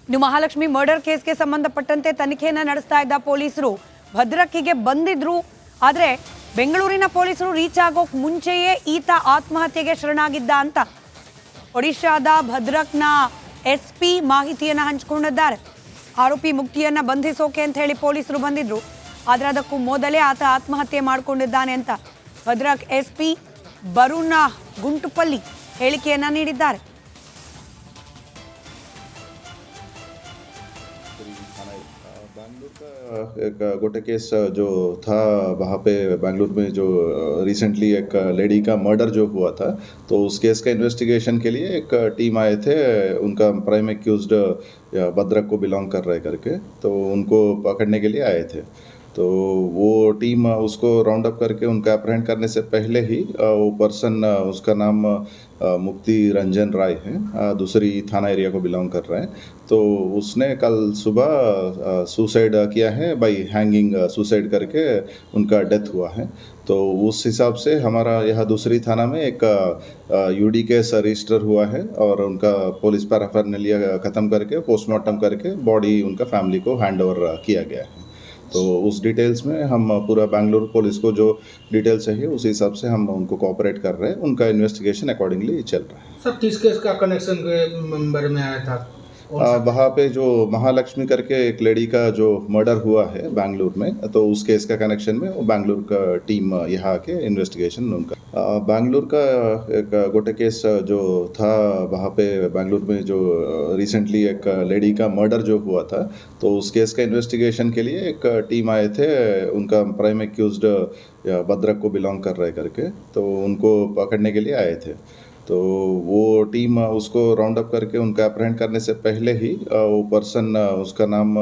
ಇನ್ನು ಮಹಾಲಕ್ಷ್ಮಿ ಮರ್ಡರ್ ಕೇಸ್ಗೆ ಸಂಬಂಧಪಟ್ಟಂತೆ ತನಿಖೆಯನ್ನು ನಡೆಸ್ತಾ ಇದ್ದ ಪೊಲೀಸರು ಭದ್ರಕ್ಕಿಗೆ ಬಂದಿದ್ರು. ಆದರೆ ಬೆಂಗಳೂರಿನ ಪೊಲೀಸರು ರೀಚ್ ಆಗೋಕ್ ಮುಂಚೆಯೇ ಈತ ಆತ್ಮಹತ್ಯೆಗೆ ಶರಣಾಗಿದ್ದ ಅಂತ ಒಡಿಶಾದ ಭದ್ರಕ್ನ ಎಸ್ಪಿ ಮಾಹಿತಿಯನ್ನು ಹಂಚಿಕೊಂಡಿದ್ದಾರೆ. ಆರೋಪಿ ಮುಕ್ತಿಯನ್ನ ಬಂಧಿಸೋಕೆ ಅಂತ ಹೇಳಿ ಪೊಲೀಸರು ಬಂದಿದ್ರು. ಆದರೆ ಅದಕ್ಕೂ ಮೊದಲೇ ಆತ ಆತ್ಮಹತ್ಯೆ ಮಾಡಿಕೊಂಡಿದ್ದಾನೆ ಅಂತ ಭದ್ರಕ್ ಎಸ್ಪಿ ಬರುಣ ಗುಂಟುಪಲ್ಲಿ ಹೇಳಿಕೆಯನ್ನ ನೀಡಿದ್ದಾರೆ. बैंगलोर का एक गोटे केस जो था वहाँ पे बैंगलोर में जो रिसेंटली एक लेडी का मर्डर जो हुआ था, तो उस केस का इन्वेस्टिगेशन के लिए एक टीम आए थे. उनका प्राइम एक्यूज्ड भद्रक को बिलोंग कर रहे करके, तो उनको पकड़ने के लिए आए थे. तो वो टीम उसको राउंड अप करके उनका अप्रहेंड करने से पहले ही वो पर्सन, उसका नाम मुक्ति रंजन राय है, दूसरी थाना एरिया को बिलोंग कर रहे हैं. तो उसने कल सुबह सुसाइड किया है, बाई हैंगिंग सुसाइड करके उनका डेथ हुआ है. तो उस हिसाब से हमारा यहाँ दूसरी थाना में एक यूडी केस रजिस्टर हुआ है और उनका पुलिस पैराफर्नेलिया ख़त्म करके पोस्टमार्टम करके बॉडी उनका फैमिली को हैंड ओवर किया गया है. तो उस डिटेल्स में हम पूरा बैंगलोर पुलिस को जो डिटेल चाहिए उस हिसाब से हम उनको कोऑपरेट कर रहे हैं. उनका इन्वेस्टिगेशन अकॉर्डिंगली चल रहा है. सब किस केस का कनेक्शन के मेंबर में आया था? वहाँ पे जो महालक्ष्मी करके एक लेडी का जो मर्डर हुआ है बैंगलोर में, तो उस केस का कनेक्शन में वो बैंगलोर का टीम यहाँ के इन्वेस्टिगेशन उनका बैंगलोर का एक गोटे केस जो था वहाँ पे बैंगलोर में जो रिसेंटली एक लेडी का मर्डर जो हुआ था, तो उस केस का इन्वेस्टिगेशन के लिए एक टीम आए थे. उनका प्राइम एक्यूज्ड भद्रक को बिलोंग कर रहे करके, तो उनको पकड़ने के लिए आए थे. तो वो टीम उसको राउंड अप करके उनका अप्रहेंड करने से पहले ही वो पर्सन, उसका नाम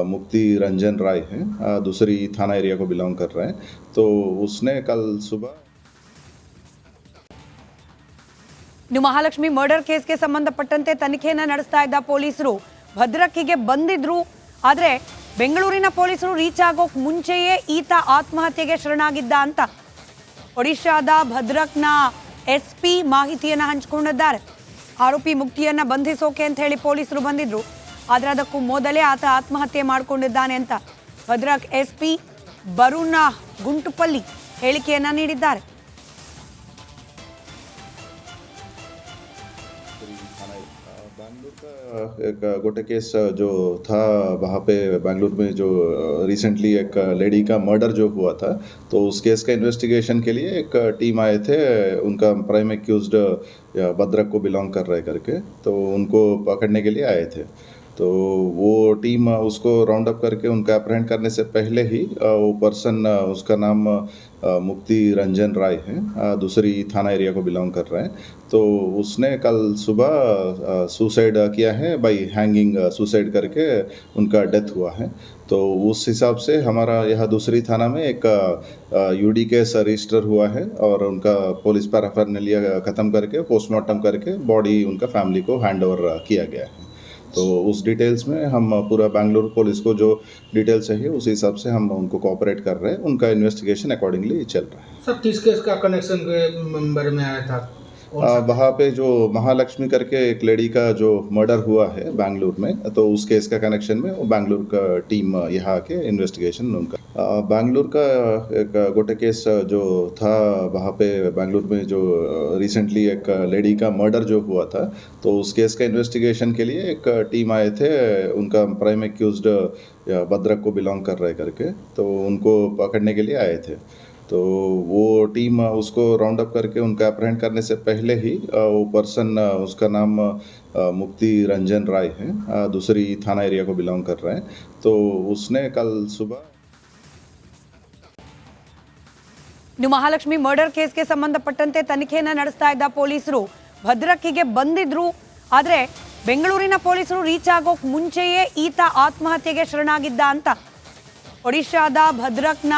मुक्ति रंजन राय है, दूसरी थाना एरिया को बिलोंग कर रहे हैं. तो उसने कल सुबह ಇನ್ನು ಮಹಾಲಕ್ಷ್ಮಿ ಮರ್ಡರ್ ಕೇಸ್ಗೆ ಸಂಬಂಧಪಟ್ಟಂತೆ ತನಿಖೆಯನ್ನು ನಡೆಸ್ತಾ ಇದ್ದ ಪೊಲೀಸರು ಭದ್ರಕ್ಕಿಗೆ ಬಂದಿದ್ರು. ಆದರೆ ಬೆಂಗಳೂರಿನ ಪೊಲೀಸರು ರೀಚ್ ಆಗೋಕ್ ಮುಂಚೆಯೇ ಈತ ಆತ್ಮಹತ್ಯೆಗೆ ಶರಣಾಗಿದ್ದ ಅಂತ ಒಡಿಶಾದ ಭದ್ರಕ್ನ ಎಸ್ಪಿ ಮಾಹಿತಿಯನ್ನು ಹಂಚಿಕೊಂಡಿದ್ದಾರೆ. ಆರೋಪಿ ಮುಕ್ತಿಯನ್ನ ಬಂಧಿಸೋಕೆ ಅಂತ ಹೇಳಿ ಪೊಲೀಸರು ಬಂದಿದ್ರು. ಆದರೆ ಅದಕ್ಕೂ ಮೊದಲೇ ಆತ ಆತ್ಮಹತ್ಯೆ ಮಾಡಿಕೊಂಡಿದ್ದಾನೆ ಅಂತ ಭದ್ರಕ್ ಎಸ್ಪಿ ಬರುಣ ಗುಂಟುಪಲ್ಲಿ ಹೇಳಿಕೆಯನ್ನ ನೀಡಿದ್ದಾರೆ. बैंगलोर का एक गोटे केस जो था वहाँ पे बैंगलोर में जो रिसेंटली एक लेडी का मर्डर जो हुआ था, तो उस केस का इन्वेस्टिगेशन के लिए एक टीम आए थे. उनका प्राइम एक्यूज्ड भद्रक को बिलोंग कर रहे करके, तो उनको पकड़ने के लिए आए थे. तो वो टीम उसको राउंड अप करके उनका अप्रहेंड करने से पहले ही वो पर्सन, उसका नाम मुक्ति रंजन राय है, दूसरी थाना एरिया को बिलोंग कर रहे हैं. तो उसने कल सुबह सुसाइड किया है, बाई हैंगिंग सुसाइड करके उनका डेथ हुआ है. तो उस हिसाब से हमारा यहाँ दूसरी थाना में एक यूडी केस रजिस्टर हुआ है और उनका पुलिस पैराफर्नेलिया ख़त्म करके पोस्टमार्टम करके बॉडी उनका फैमिली को हैंड ओवर किया गया है. तो उस डिटेल्स में हम पूरा बैंगलोर पुलिस को जो डिटेल चाहिए उस हिसाब से हम उनको कोऑपरेट कर रहे हैं. उनका इन्वेस्टिगेशन अकॉर्डिंगली चल रहा है. सब किस केस का कनेक्शन के मेंबर में आया था? वहाँ पे जो महालक्ष्मी करके एक लेडी का जो मर्डर हुआ है बैंगलोर में, तो उस केस का कनेक्शन में वो बैंगलोर का टीम यहाँ के इन्वेस्टिगेशन उनका बैंगलोर का एक गोटे केस जो था वहाँ पे बैंगलोर में जो रिसेंटली एक लेडी का मर्डर जो हुआ था, तो उस केस का इन्वेस्टिगेशन के लिए एक टीम आए थे. उनका प्राइम एक्यूज्ड भद्रक को बिलोंग कर रहे करके, तो उनको पकड़ने के लिए आए थे. तो वो टीम उसको राउंड अप करके उनका अप्रहेंड करने से पहले ही वो पर्सन, उसका नाम मुक्ति रंजन राय है, दूसरी थाना एरिया को बिलोंग कर रहे हैं. तो उसने कल सुबह ಇನ್ನು ಮಹಾಲಕ್ಷ್ಮಿ ಮರ್ಡರ್ ಕೇಸ್ಗೆ ಸಂಬಂಧಪಟ್ಟಂತೆ ತನಿಖೆಯನ್ನು ನಡೆಸ್ತಾ ಇದ್ದ ಪೊಲೀಸರು ಭದ್ರಕ್ಕಿಗೆ ಬಂದಿದ್ರು. ಆದರೆ ಬೆಂಗಳೂರಿನ ಪೊಲೀಸರು ರೀಚ್ ಆಗೋಕ್ ಮುಂಚೆಯೇ ಈತ ಆತ್ಮಹತ್ಯೆಗೆ ಶರಣಾಗಿದ್ದ ಅಂತ ಒಡಿಶಾದ ಭದ್ರಕ್ನ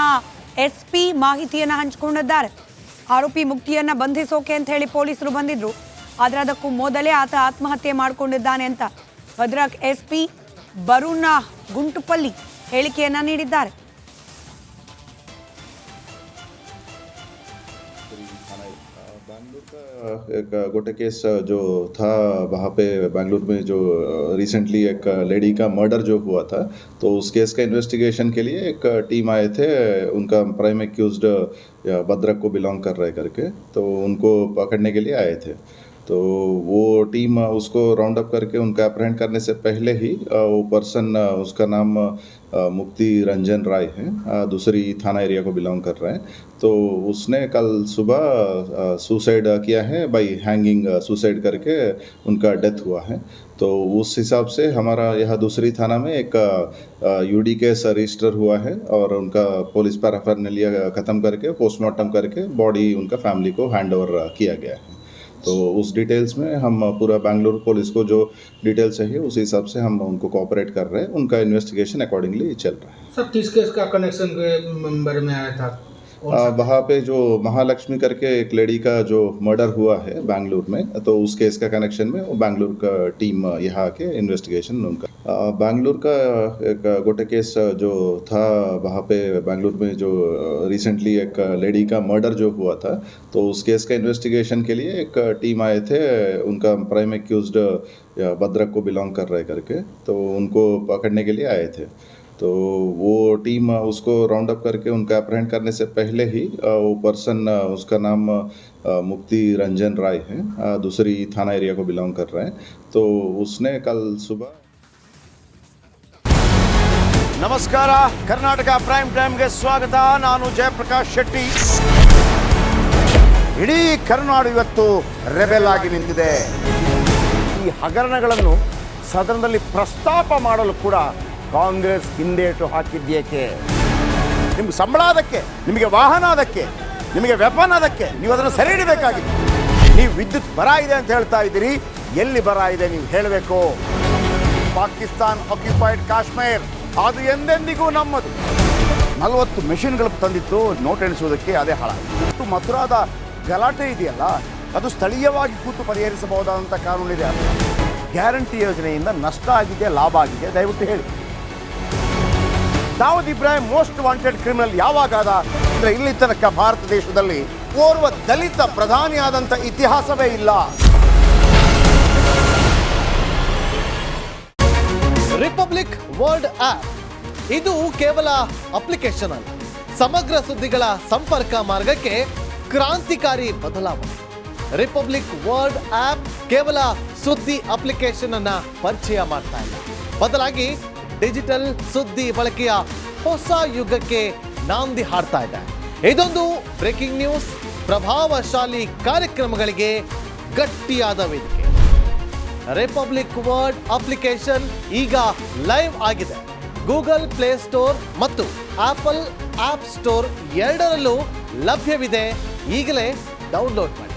ಎಸ್ಪಿ ಮಾಹಿತಿಯನ್ನು ಹಂಚಿಕೊಂಡಿದ್ದಾರೆ. ಆರೋಪಿ ಮುಕ್ತಿಯನ್ನ ಬಂಧಿಸೋಕೆ ಅಂತ ಹೇಳಿ ಪೊಲೀಸರು ಬಂದಿದ್ರು. ಆದರೆ ಅದಕ್ಕೂ ಮೊದಲೇ ಆತ ಆತ್ಮಹತ್ಯೆ ಮಾಡಿಕೊಂಡಿದ್ದಾನೆ ಅಂತ ಭದ್ರಕ್ ಎಸ್ಪಿ ಬರುಣ ಗುಂಟುಪಲ್ಲಿ ಹೇಳಿಕೆಯನ್ನ ನೀಡಿದ್ದಾರೆ. बैंगलोर का एक गोटे केस जो था वहाँ पे बैंगलोर में जो रिसेंटली एक लेडी का मर्डर जो हुआ था, तो उस केस का इन्वेस्टिगेशन के लिए एक टीम आए थे। उनका प्राइम एक्यूज्ड भद्रक को बिलोंग कर रहे करके, तो उनको पकड़ने के लिए आए थे। तो वो टीम उसको राउंड अप करके उनका अप्रहेंड करने से पहले ही वो पर्सन, उसका नाम मुक्ति रंजन राय है, दूसरी थाना एरिया को बिलोंग कर रहे हैं। तो उसने कल सुबह सुसाइड किया है, बाई हैंगिंग सुसाइड करके उनका डेथ हुआ है। तो उस हिसाब से हमारा यह दूसरी थाना में एक यूडी केस रजिस्टर हुआ है और उनका पुलिस पैराफर्नालिया ख़त्म करके पोस्टमार्टम करके बॉडी उनका फैमिली को हैंड ओवर किया गया है। तो उस डिटेल्स में हम पूरा बैंगलोर पुलिस को जो डिटेल चाहिए उस हिसाब से हम उनको कोऑपरेट कर रहे हैं। उनका इन्वेस्टिगेशन अकॉर्डिंगली चल रहा है। सर किस केस का कनेक्शन के बारे में आया था? वहाँ पे जो महालक्ष्मी करके एक लेडी का जो मर्डर हुआ है बैंगलोर में, तो उस केस का कनेक्शन में वो बैंगलोर का टीम यहाँ आके इन्वेस्टिगेशन उनका बैंगलोर का एक गोटे केस जो था वहाँ पे बैंगलोर में जो रिसेंटली एक लेडी का मर्डर जो हुआ था, तो उस केस का इन्वेस्टिगेशन के लिए एक टीम आए थे। उनका प्राइम एक्यूज्ड भद्रक को बिलोंग कर रहे करके, तो उनको पकड़ने के लिए आए थे। तो वो टीम उसको राउंड अप करके उनका अप्रहेंड करने से पहले ही वो पर्सन, उसका नाम मुक्ति रंजन राय है, दूसरी थाना एरिया को बिलोंग कर रहे हैं। तो उसने कल सुबह ನಮಸ್ಕಾರ ಕರ್ನಾಟಕ ಪ್ರೈಮ್ ಟೈಮ್ಗೆ ಸ್ವಾಗತ. ನಾನು ಜಯಪ್ರಕಾಶ್ ಶೆಟ್ಟಿ. ಇಡೀ ಕರ್ನಾಡು ಇವತ್ತು ರೆಬೆಲ್ ಆಗಿ ನಿಂತಿದೆ. ಈ ಹಗರಣಗಳನ್ನು ಸದನದಲ್ಲಿ ಪ್ರಸ್ತಾಪ ಮಾಡಲು ಕೂಡ ಕಾಂಗ್ರೆಸ್ ಹಿಂದೇಟು ಹಾಕಿದ್ದೇಕೆ? ನಿಮ್ಗೆ ಸಂಬಳ ಅದಕ್ಕೆ, ನಿಮಗೆ ವಾಹನ ಅದಕ್ಕೆ, ನಿಮಗೆ ವೆಪನ್ ಅದಕ್ಕೆ, ನೀವು ಅದನ್ನು ಸೆರೆ ಹಿಡಿಬೇಕಾಗಿದೆ. ನೀವು ವಿದ್ಯುತ್ ಬರ ಇದೆ ಅಂತ ಹೇಳ್ತಾ ಇದ್ದೀರಿ, ಎಲ್ಲಿ ಬರ ಇದೆ ನೀವು ಹೇಳಬೇಕು. ಪಾಕಿಸ್ತಾನ್ ಆಕ್ಯುಪೈಡ್ ಕಾಶ್ಮೀರ್ ಅದು ಎಂದೆಂದಿಗೂ ನಮ್ಮದು. 40 ಮೆಷಿನ್ಗಳು ತಂದಿತ್ತು ನೋಟ್ ಎಣಿಸುವುದಕ್ಕೆ, ಅದೇ ಹಾಳಾಯಿತು. ಮಥುರಾದ ಗಲಾಟೆ ಇದೆಯಲ್ಲ, ಅದು ಸ್ಥಳೀಯವಾಗಿ ಕೂತು ಪರಿಹರಿಸಬಹುದಾದಂಥ ಕಾನೂನಿದೆ. ಗ್ಯಾರಂಟಿ ಯೋಜನೆಯಿಂದ ನಷ್ಟ ಆಗಿದೆ, ಲಾಭ ಆಗಿದೆ, ದಯವಿಟ್ಟು ಹೇಳಿ. Dawood Ibrahim most wanted criminal ಯಾವಾಗಾದ ಅಂದರೆ ಇಲ್ಲಿ ತನಕ ಭಾರತ ದೇಶದಲ್ಲಿ ಓರ್ವ ದಲಿತ ಪ್ರಧಾನಿಯಾದಂಥ ಇತಿಹಾಸವೇ ಇಲ್ಲ. ರಿಪಬ್ಲಿಕ್ ವರ್ಲ್ಡ್ ಆಪ್ ಇದು ಕೇವಲ ಅಪ್ಲಿಕೇಶನ್ ಅಲ್ಲ, ಸಮಗ್ರ ಸುದ್ದಿಗಳ ಸಂಪರ್ಕ ಮಾರ್ಗಕ್ಕೆ ಕ್ರಾಂತಿಕಾರಿ ಬದಲಾವಣೆ. ರಿಪಬ್ಲಿಕ್ ವರ್ಲ್ಡ್ ಆಪ್ ಕೇವಲ ಸುದ್ದಿ ಅಪ್ಲಿಕೇಶನ್ ಅನ್ನ ಪರಿಚಯ ಮಾಡ್ತಾ ಇಲ್ಲ, ಬದಲಾಗಿ ಡಿಜಿಟಲ್ ಸುದ್ದಿ ಬಳಕೆಯ ಹೊಸ ಯುಗಕ್ಕೆ ನಾಂದಿ ಹಾಡ್ತಾ ಇದೆ. ಇದೊಂದು ಬ್ರೇಕಿಂಗ್ ನ್ಯೂಸ್, ಪ್ರಭಾವಶಾಲಿ ಕಾರ್ಯಕ್ರಮಗಳಿಗೆ ಗಟ್ಟಿಯಾದ ವೇದಿಕೆ. ರಿಪಬ್ಲಿಕ್ ವರ್ಲ್ಡ್ ಅಪ್ಲಿಕೇಶನ್ ಈಗ ಲೈವ್ ಆಗಿದೆ. ಗೂಗಲ್ ಪ್ಲೇ ಸ್ಟೋರ್ ಮತ್ತು ಆಪಲ್ ಆಪ್ ಸ್ಟೋರ್ ಎರಡರಲ್ಲೂ ಲಭ್ಯವಿದೆ. ಈಗಲೇ ಡೌನ್ಲೋಡ್ ಮಾಡಿ.